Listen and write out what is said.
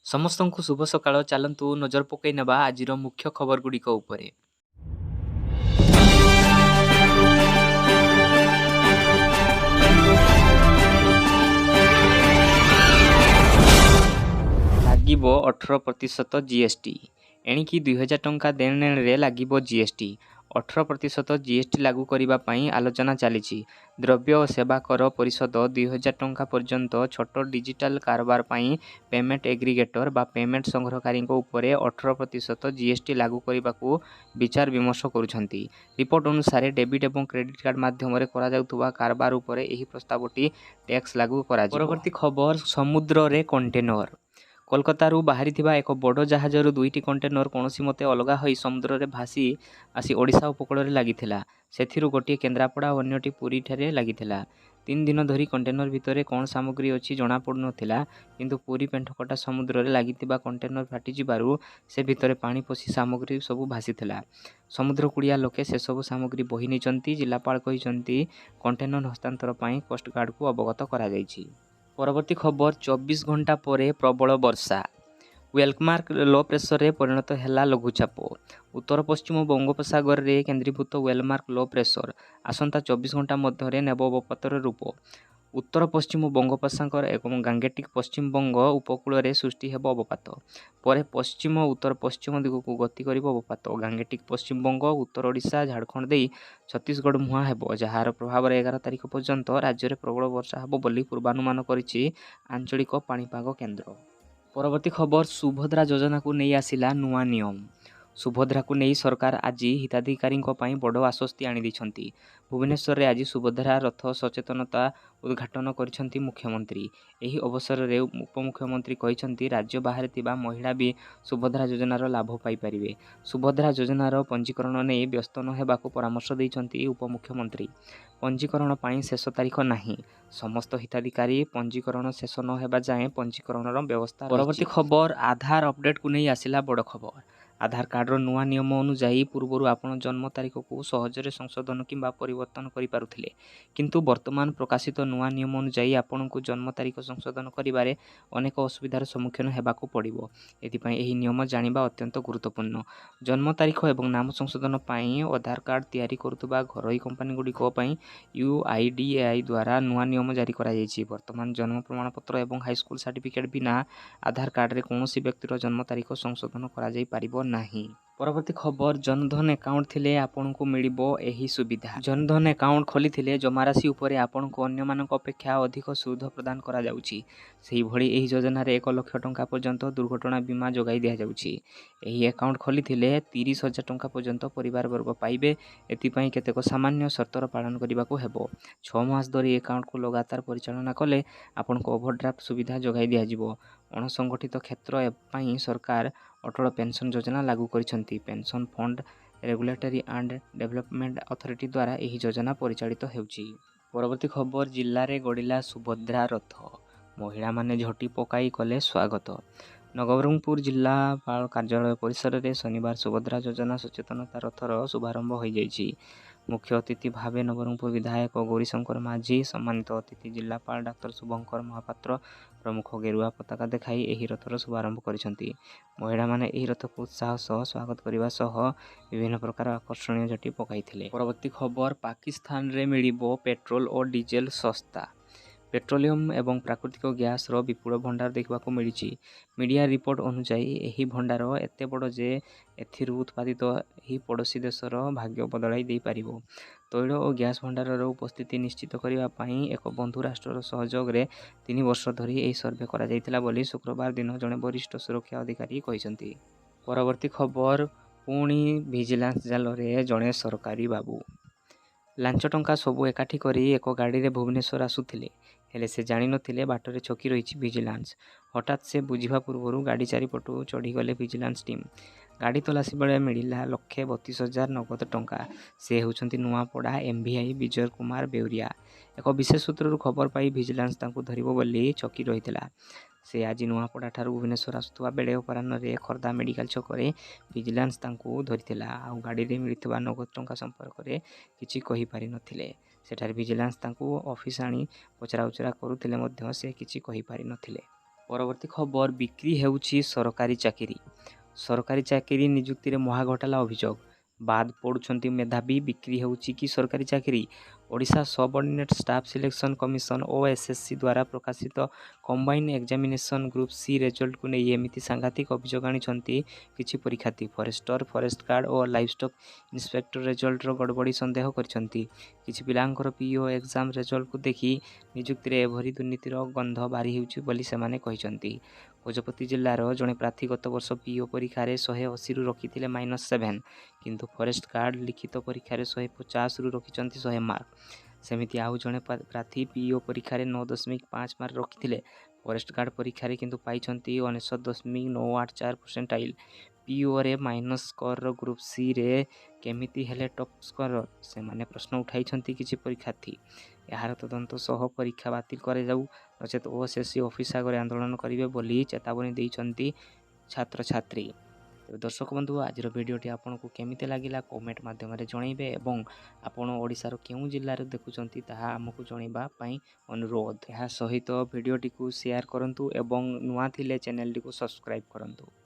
ସମସ୍ତଙ୍କୁ ଶୁଭ ସକାଳ। ଚାଲନ୍ତୁ ନଜର ପକାଇ ନେବା ଆଜିର ମୁଖ୍ୟ ଖବରଗୁଡ଼ିକ ଉପରେ। ଲାଗିବ 18% ଜିଏସ୍ଟି। ଏଣିକି 2000 ଟଙ୍କା ଦେଣନେଣରେ ଲାଗିବ ଜିଏସ୍ଟି। 18% ଜିଏସ୍ଟି ଲାଗୁ କରିବା ପାଇଁ ଆଲୋଚନା ଚାଲିଛି। ଦ୍ରବ୍ୟ ଓ ସେବା କର ପରିଷଦ 2000 ଟଙ୍କା ପର୍ଯ୍ୟନ୍ତ ଛୋଟ ଡିଜିଟାଲ କାରବାର ପାଇଁ ପେମେଣ୍ଟ ଏଗ୍ରିଗେଟର ବା ପେମେଣ୍ଟ ସଂଗ୍ରହକାରୀଙ୍କ ଉପରେ 18% ଜିଏସ୍ଟି ଲାଗୁ କରିବାକୁ ବିଚାର ବିମର୍ଶ କରୁଛନ୍ତି। ରିପୋର୍ଟ ଅନୁସାରେ ଡେବିଟ୍ ଏବଂ କ୍ରେଡିଟ୍ କାର୍ଡ ମାଧ୍ୟମରେ କରାଯାଉଥିବା କାରବାର ଉପରେ ଏହି ପ୍ରସ୍ତାବଟି ଟ୍ୟାକ୍ସ ଲାଗୁ କରାଯିବ। ପରବର୍ତ୍ତୀ ଖବର, ସମୁଦ୍ରରେ କଣ୍ଟେନର। କୋଲକାତାରୁ ବାହାରିଥିବା ଏକ ବଡ଼ ଜାହାଜରୁ 2ଟି କଣ୍ଟେନର କୌଣସି ମତେ ଅଲଗା ହୋଇ ସମୁଦ୍ରରେ ଭାସି ଆସି ଓଡ଼ିଶା ଉପକୂଳରେ ଲାଗିଥିଲା। ସେଥିରୁ ଗୋଟିଏ କେନ୍ଦ୍ରାପଡ଼ା ଓ ଅନ୍ୟଟି ପୁରୀଠାରେ ଲାଗିଥିଲା। 3 ଦିନ ଧରି କଣ୍ଟେନର ଭିତରେ କ'ଣ ସାମଗ୍ରୀ ଅଛି ଜଣାପଡ଼ୁନଥିଲା, କିନ୍ତୁ ପୁରୀ ପେଣ୍ଠକଟା ସମୁଦ୍ରରେ ଲାଗିଥିବା କଣ୍ଟେନର ଫାଟିଯିବାରୁ ସେ ଭିତରେ ପାଣି ପଶି ସାମଗ୍ରୀ ସବୁ ଭାସିଥିଲା। ସମୁଦ୍ରକୂଳିଆ ଲୋକେ ସେସବୁ ସାମଗ୍ରୀ ବୋହି ନେଇଛନ୍ତି। ଜିଲ୍ଲାପାଳ କହିଛନ୍ତି କଣ୍ଟେନର ହସ୍ତାନ୍ତର ପାଇଁ କୋଷ୍ଟଗାର୍ଡକୁ ଅବଗତ କରାଯାଇଛି। ପରବର୍ତ୍ତୀ ଖବର, 24 ଘଣ୍ଟା ପରେ ପ୍ରବଳ ବର୍ଷା। ୱେଲମାର୍କ ଲୋ ପ୍ରେସରରେ ପରିଣତ ହେଲା ଲଘୁଚାପ। ଉତ୍ତର ପଶ୍ଚିମ ବଙ୍ଗୋପସାଗରରେ କେନ୍ଦ୍ରୀଭୂତ ୱେଲମାର୍କ ଲୋ ପ୍ରେସର ଆସନ୍ତା 24 ଘଣ୍ଟା ମଧ୍ୟରେ ନେବ ଅବପାତର ରୂପ। ଉତ୍ତର ପଶ୍ଚିମ ବଙ୍ଗୋପସାଗର ଏବଂ ଗାଙ୍ଗେଟିକ ପଶ୍ଚିମବଙ୍ଗ ଉପକୂଳରେ ସୃଷ୍ଟି ହେବ ଅବପାତ। ପରେ ପଶ୍ଚିମ ଉତ୍ତର ପଶ୍ଚିମ ଦିଗକୁ ଗତି କରିବ ଅବପାତ। ଗାଙ୍ଗେଟିକ ପଶ୍ଚିମବଙ୍ଗ, ଉତ୍ତର ଓଡ଼ିଶା, ଝାଡ଼ଖଣ୍ଡ ଦେଇ ଛତିଶଗଡ଼ ମୁହାଁ ହେବ, ଯାହାର ପ୍ରଭାବରେ 11 ତାରିଖ ପର୍ଯ୍ୟନ୍ତ ରାଜ୍ୟରେ ପ୍ରବଳ ବର୍ଷା ହେବ ବୋଲି ପୂର୍ବାନୁମାନ କରିଛି ଆଞ୍ଚଳିକ ପାଣିପାଗ କେନ୍ଦ୍ର। ପରବର୍ତ୍ତୀ ଖବର, ସୁଭଦ୍ରା ଯୋଜନାକୁ ନେଇ ଆସିଲା ନୂଆ ନିୟମ। ସୁଭଦ୍ରାକୁ ନେଇ ସରକାର ଆଜି ହିତାଧିକାରୀଙ୍କ ପାଇଁ ବଡ଼ ଆଶ୍ୱସ୍ତି ଆଣିଦେଇଛନ୍ତି। ଭୁବନେଶ୍ୱରରେ ଆଜି ସୁଭଦ୍ରା ରଥ ସଚେତନତା ଉଦ୍ଘାଟନ କରିଛନ୍ତି ମୁଖ୍ୟମନ୍ତ୍ରୀ। ଏହି ଅବସରରେ ଉପମୁଖ୍ୟମନ୍ତ୍ରୀ କହିଛନ୍ତି ରାଜ୍ୟ ବାହାରେ ଥିବା ମହିଳା ବି ସୁଭଦ୍ରା ଯୋଜନାର ଲାଭ ପାଇପାରିବେ। ସୁଭଦ୍ରା ଯୋଜନାର ପଞ୍ଜୀକରଣ ନେଇ ବ୍ୟସ୍ତ ନ ହେବାକୁ ପରାମର୍ଶ ଦେଇଛନ୍ତି ଉପମୁଖ୍ୟମନ୍ତ୍ରୀ। ପଞ୍ଜୀକରଣ ପାଇଁ ଶେଷ ତାରିଖ ନାହିଁ। ସମସ୍ତ ହିତାଧିକାରୀ ପଞ୍ଜୀକରଣ ଶେଷ ନ ହେବା ଯାଏଁ ପଞ୍ଜୀକରଣର ବ୍ୟବସ୍ଥା ରହିଛି। ପରବର୍ତ୍ତୀ ଖବର, ଆଧାର ଅପଡେଟକୁ ନେଇ ଆସିଲା ବଡ଼ ଖବର। ଆଧାର କାର୍ଡର ନୂଆ ନିୟମ ଅନୁଯାୟୀ ପୂର୍ବରୁ ଆପଣ ଜନ୍ମ ତାରିଖକୁ ସହଜରେ ସଂଶୋଧନ କିମ୍ବା ପରିବର୍ତ୍ତନ କରିପାରୁଥିଲେ, କିନ୍ତୁ ବର୍ତ୍ତମାନ ପ୍ରକାଶିତ ନୂଆ ନିୟମ ଅନୁଯାୟୀ ଆପଣଙ୍କୁ ଜନ୍ମ ତାରିଖ ସଂଶୋଧନ କରିବାରେ ଅନେକ ଅସୁବିଧାର ସମ୍ମୁଖୀନ ହେବାକୁ ପଡ଼ିବ। ଏଥିପାଇଁ ଏହି ନିୟମ ଜାଣିବା ଅତ୍ୟନ୍ତ ଗୁରୁତ୍ୱପୂର୍ଣ୍ଣ। ଜନ୍ମ ତାରିଖ ଏବଂ ନାମ ସଂଶୋଧନ ପାଇଁ ଆଧାର କାର୍ଡ ତିଆରି କରୁଥିବା ଘରୋଇ କମ୍ପାନୀଗୁଡ଼ିକ ପାଇଁ UIDAI ଦ୍ୱାରା ନୂଆ ନିୟମ ଜାରି କରାଯାଇଛି। ବର୍ତ୍ତମାନ ଜନ୍ମ ପ୍ରମାଣପତ୍ର ଏବଂ ହାଇସ୍କୁଲ ସାର୍ଟିଫିକେଟ୍ ବିନା ଆଧାର କାର୍ଡରେ କୌଣସି ବ୍ୟକ୍ତିର ଜନ୍ମ ତାରିଖ ସଂଶୋଧନ କରାଯାଇ ପାରିବ ନାହିଁ। ପରବର୍ତ୍ତୀ ଖବର, ଜନଧନ ଆକାଉଣ୍ଟ ଥିଲେ ଆପଣଙ୍କୁ ମିଳିବ ଏହି ସୁବିଧା। ଜନଧନ ଆକାଉଣ୍ଟ ଖୋଲିଥିଲେ ଜମାରାଶି ଉପରେ ଆପଣଙ୍କୁ ଅନ୍ୟମାନଙ୍କ ଅପେକ୍ଷା ଅଧିକ ସୁଧ ପ୍ରଦାନ କରାଯାଉଛି। ସେହିଭଳି ଏହି ଯୋଜନାରେ 1 ଲକ୍ଷ ଟଙ୍କା ପର୍ଯ୍ୟନ୍ତ ଦୁର୍ଘଟଣା ବୀମା ଯୋଗାଇ ଦିଆଯାଉଛି। ଏହି ଆକାଉଣ୍ଟ ଖୋଲିଥିଲେ 30,000 ଟଙ୍କା ପର୍ଯ୍ୟନ୍ତ ପରିବାରବର୍ଗ ପାଇବେ। ଏଥିପାଇଁ କେତେକ ସାମାନ୍ୟ ସର୍ତ୍ତର ପାଳନ କରିବାକୁ ହେବ। 6 ମାସ ଧରି ଆକାଉଣ୍ଟକୁ ଲଗାତାର ପରିଚାଳନା କଲେ ଆପଣଙ୍କୁ ଓଭରଡ୍ରାଫ୍ଟ ସୁବିଧା ଯୋଗାଇ ଦିଆଯିବ। ଅଣସଂଗଠିତ କ୍ଷେତ୍ର ପାଇଁ ସରକାର ଅଟଳ ପେନ୍ସନ ଯୋଜନା ଲାଗୁ କରିଛନ୍ତି। Pension fund regulatory and development authority ଦ୍ୱାରା ଏହି ଯୋଜନା ପରିଚାଳିତ ହେଉଛି। ପରବର୍ତ୍ତୀ ଖବର, ଜିଲ୍ଲାରେ ଗଡ଼ିଲା ସୁଭଦ୍ରା ରଥ। ମହିଳାମାନେ ଝୋଟି ପକାଇ କଲେ ସ୍ୱାଗତ। ନବରଙ୍ଗପୁର ଜିଲ୍ଲାପାଳ କାର୍ଯ୍ୟାଳୟ ପରିସରରେ ଶନିବାର ସୁଭଦ୍ରା ଯୋଜନା ସଚେତନତା ରଥର ଶୁଭାରମ୍ଭ ହୋଇଯାଇଛି। ମୁଖ୍ୟ ଅତିଥି ଭାବେ ନବରଙ୍ଗପୁର ବିଧାୟକ ଗୌରୀଶଙ୍କର ମାଝୀ, ସମ୍ମାନିତ ଅତିଥି ଜିଲ୍ଲାପାଳ ଡାକ୍ତର ଶୁଭଙ୍କର ମହାପାତ୍ର ପ୍ରମୁଖ ଗେରୁଆ ପତାକା ଦେଖାଇ ଏହି ରଥର ଶୁଭାରମ୍ଭ କରିଛନ୍ତି। ମହିଳାମାନେ ଏହି ରଥକୁ ଉତ୍ସାହ ସହ ସ୍ୱାଗତ କରିବା ସହ ବିଭିନ୍ନ ପ୍ରକାର ଆକର୍ଷଣୀୟ ଝୋଟି ପକାଇଥିଲେ। ପରବର୍ତ୍ତୀ ଖବର, ପାକିସ୍ତାନରେ ମିଳିବ ପେଟ୍ରୋଲ ଓ ଡିଜେଲ ଶସ୍ତା। ପେଟ୍ରୋଲିୟମ ଏବଂ ପ୍ରାକୃତିକ ଗ୍ୟାସର ବିପୁଳ ଭଣ୍ଡାର ଦେଖିବାକୁ ମିଳିଛି। ମିଡ଼ିଆ ରିପୋର୍ଟ ଅନୁଯାୟୀ ଏହି ଭଣ୍ଡାର ଏତେ ବଡ଼ ଯେ ଏଥିରୁ ଉତ୍ପାଦିତ ଏହି ପଡ଼ୋଶୀ ଦେଶର ଭାଗ୍ୟ ବଦଳାଇ ଦେଇପାରିବ। ତୈଳ ଓ ଗ୍ୟାସ ଭଣ୍ଡାରର ଉପସ୍ଥିତି ନିଶ୍ଚିତ କରିବା ପାଇଁ ଏକ ବନ୍ଧୁ ରାଷ୍ଟ୍ରର ସହଯୋଗରେ 3 ବର୍ଷ ଧରି ଏହି ସର୍ଭେ କରାଯାଇଥିଲା ବୋଲି ଶୁକ୍ରବାର ଦିନ ଜଣେ ବରିଷ୍ଠ ସୁରକ୍ଷା ଅଧିକାରୀ କହିଛନ୍ତି। ପରବର୍ତ୍ତୀ ଖବର, ପୁଣି ଭିଜିଲାନ୍ସ ଜାଲରେ ଜଣେ ସରକାରୀ ବାବୁ। ଲାଞ୍ଚ ଟଙ୍କା ସବୁ ଏକାଠି କରି ଏକ ଗାଡ଼ିରେ ଭୁବନେଶ୍ୱର ଆସୁଥିଲେ, ହେଲେ ସେ ଜାଣିନଥିଲେ ବାଟରେ ଛକି ରହିଛି ଭିଜିଲାନ୍ସ। ହଠାତ୍ ସେ ବୁଝିବା ପୂର୍ବରୁ ଗାଡ଼ି ଚାରିପଟୁ ଚଢ଼ିଗଲେ ଭିଜିଲାନ୍ସ ଟିମ୍। ଗାଡ଼ି ତଲାସି ବେଳେ ମିଳିଲା 1,32,000 ନଗଦ ଟଙ୍କା। ସେ ହେଉଛନ୍ତି ନୂଆପଡ଼ା MVI ବିଜୟ କୁମାର ବେଉରିଆ। ଏକ ବିଶେଷ ସୂତ୍ରରୁ ଖବର ପାଇ ଭିଜିଲାନ୍ସ ତାଙ୍କୁ ଧରିବ ବୋଲି ଛକି ରହିଥିଲା। ସେ ଆଜି ନୂଆପଡ଼ାଠାରୁ ଭୁବନେଶ୍ୱର ଆସୁଥିବା ବେଳେ ଅପରାହ୍ନରେ ଖୋର୍ଦ୍ଧା ମେଡ଼ିକାଲ ଛକରେ ଭିଜିଲାନ୍ସ ତାଙ୍କୁ ଧରିଥିଲା। ଆଉ ଗାଡ଼ିରେ ମିଳିଥିବା ନଗଦ ଟଙ୍କା ସମ୍ପର୍କରେ କିଛି କହିପାରିନଥିଲେ। ସେଠାରେ ଭିଜିଲାନ୍ସ ତାଙ୍କୁ ଅଫିସ ଆଣି ପଚରାଉଚରା କରୁଥିଲେ ମଧ୍ୟ ସେ କିଛି କହିପାରିନଥିଲେ। ପରବର୍ତ୍ତୀ ଖବର ବିକ୍ରି ହେଉଛି ସରକାରୀ ଚାକିରି। ସରକାରୀ ଚାକିରି ନିଯୁକ୍ତିରେ ମହାଘୋଟାଲା ଅଭିଯୋଗ। ବାଦ ପଡ଼ୁଛନ୍ତି ମେଧାବୀ, ବିକ୍ରି ହେଉଛି କି ସରକାରୀ ଚାକିରି? Odisha subordinate staff selection commission O SSC ଦ୍ୱାରା ପ୍ରକାଶିତ କମ୍ବାଇନ୍ ଏକ୍ଜାମିନେସନ୍ ଗ୍ରୁପ୍ ସି ରେଜଲ୍ଟକୁ ନେଇ ଏମିତି ସାଂଘାତିକ ଅଭିଯୋଗ ଆଣିଛନ୍ତି କିଛି ପରୀକ୍ଷାର୍ଥୀ। ଫରେଷ୍ଟର, ଫରେଷ୍ଟ ଗାର୍ଡ ଓ ଲାଇଭଷ୍ଟକ୍ ଇନ୍ସପେକ୍ଟର ରେଜଲ୍ଟର ଗଡ଼ବଡ଼ି ସନ୍ଦେହ କରିଛନ୍ତି। କିଛି ପିଲାଙ୍କର ପିଇଓ ଏକ୍ଜାମ୍ ରେଜଲ୍ଟକୁ ଦେଖି ନିଯୁକ୍ତିରେ ଏଭଳି ଦୁର୍ନୀତିର ଗନ୍ଧ ବାରି ହେଉଛି ବୋଲି ସେମାନେ କହିଛନ୍ତି। ଗଜପତି ଜିଲ୍ଲାର ଜଣେ ପ୍ରାର୍ଥୀ ଗତ ବର୍ଷ ପିଇଓ ପରୀକ୍ଷାରେ 180ରୁ ରଖିଥିଲେ -7, କିନ୍ତୁ ଫରେଷ୍ଟ ଗାର୍ଡ ଲିଖିତ ପରୀକ୍ଷାରେ 150ରୁ ରଖିଛନ୍ତି 100 ମାର୍କ। ସେମିତି ଆଉ ଜଣେ ପ୍ରାର୍ଥୀ ପିଇଓ ପରୀକ୍ଷାରେ 9.5 ମାର୍କ ରଖିଥିଲେ। ଫରେଷ୍ଟ ଗାର୍ଡ ପରୀକ୍ଷାରେ କିନ୍ତୁ ପାଇଛନ୍ତି 99.984 ପରସେଣ୍ଟାଇଲ୍। ପିଇଓରେ ମାଇନସ୍ ସ୍କୋରର ଗ୍ରୁପ୍ ସିରେ କେମିତି ହେଲେ ଟପ୍ ସ୍କୋରର? ସେମାନେ ପ୍ରଶ୍ନ ଉଠାଇଛନ୍ତି କିଛି ପରୀକ୍ଷାର୍ଥୀ। ଏହାର ତଦନ୍ତ ସହ ପରୀକ୍ଷା ବାତିଲ କରାଯାଉ, ନଚେତ୍ ଓଏସ୍ଏସ୍ସି ଅଫିସ ଆଗରେ ଆନ୍ଦୋଳନ କରିବେ ବୋଲି ଚେତାବନୀ ଦେଇଛନ୍ତି ଛାତ୍ରଛାତ୍ରୀ। ଦର୍ଶକ ବନ୍ଧୁ, ଆଜିର ଭିଡ଼ିଓଟି ଆପଣଙ୍କୁ କେମିତି ଲାଗିଲା କମେଣ୍ଟ ମାଧ୍ୟମରେ ଜଣାଇବେ ଏବଂ ଆପଣ ଓଡ଼ିଶାର କେଉଁ ଜିଲ୍ଲାରେ ଦେଖୁଛନ୍ତି ତାହା ଆମକୁ ଜଣାଇବା ପାଇଁ ଅନୁରୋଧ। ଏହା ସହିତ ଭିଡ଼ିଓଟିକୁ ସେୟାର କରନ୍ତୁ ଏବଂ ନୂଆ ଥିଲେ ଚ୍ୟାନେଲଟିକୁ ସବସ୍କ୍ରାଇବ୍ କରନ୍ତୁ।